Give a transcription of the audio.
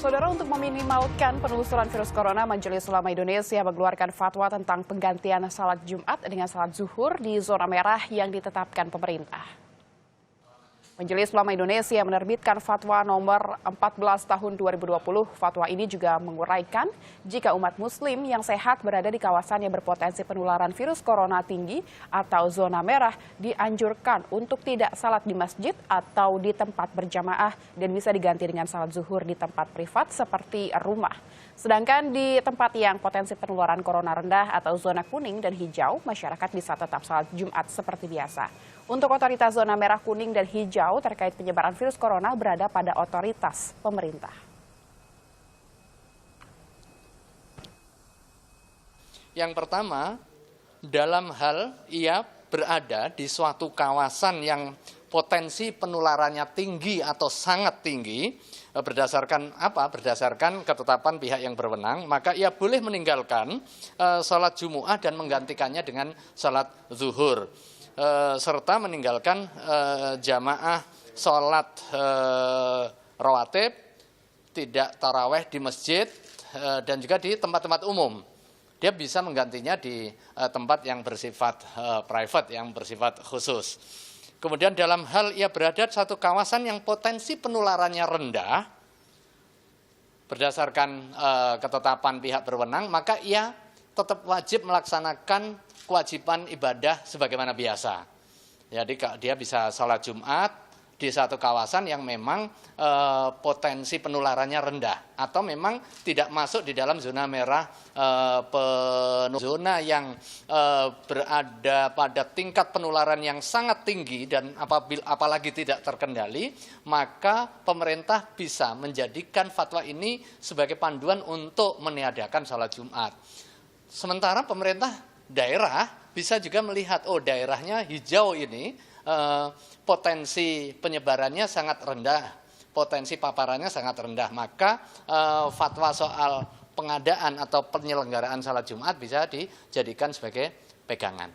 Saudara, untuk meminimalkan penelusuran virus corona, Majelis Ulama Indonesia mengeluarkan fatwa tentang penggantian salat Jumat dengan salat zuhur di zona merah yang ditetapkan pemerintah. Majelis Ulama Indonesia menerbitkan fatwa nomor 14 tahun 2020. Fatwa ini juga menguraikan jika umat muslim yang sehat berada di kawasan yang berpotensi penularan virus corona tinggi atau zona merah dianjurkan untuk tidak salat di masjid atau di tempat berjamaah dan bisa diganti dengan salat zuhur di tempat privat seperti rumah. Sedangkan di tempat yang potensi penularan corona rendah atau zona kuning dan hijau, masyarakat bisa tetap salat Jumat seperti biasa. Untuk otoritas zona merah, kuning, dan hijau terkait penyebaran virus corona berada pada otoritas pemerintah. Yang pertama, dalam hal ia berada di suatu kawasan yang potensi penularannya tinggi atau sangat tinggi, berdasarkan apa? Berdasarkan ketetapan pihak yang berwenang, maka ia boleh meninggalkan sholat Jumu'ah dan menggantikannya dengan sholat zuhur. Serta meninggalkan jamaah sholat rawatib, tidak taraweh di masjid, dan juga di tempat-tempat umum. Dia bisa menggantinya di tempat yang bersifat private, yang bersifat khusus. Kemudian dalam hal ia berada di satu kawasan yang potensi penularannya rendah, berdasarkan ketetapan pihak berwenang, maka ia tetap wajib melaksanakan kewajiban ibadah sebagaimana biasa. Jadi dia bisa sholat Jumat di satu kawasan yang memang potensi penularannya rendah atau memang tidak masuk di dalam zona merah, zona yang berada pada tingkat penularan yang sangat tinggi dan apalagi tidak terkendali, maka pemerintah bisa menjadikan fatwa ini sebagai panduan untuk meniadakan sholat Jumat. Sementara pemerintah daerah bisa juga melihat, oh daerahnya hijau ini potensi penyebarannya sangat rendah, potensi paparannya sangat rendah, maka fatwa soal pengadaan atau penyelenggaraan salat Jumat bisa dijadikan sebagai pegangan.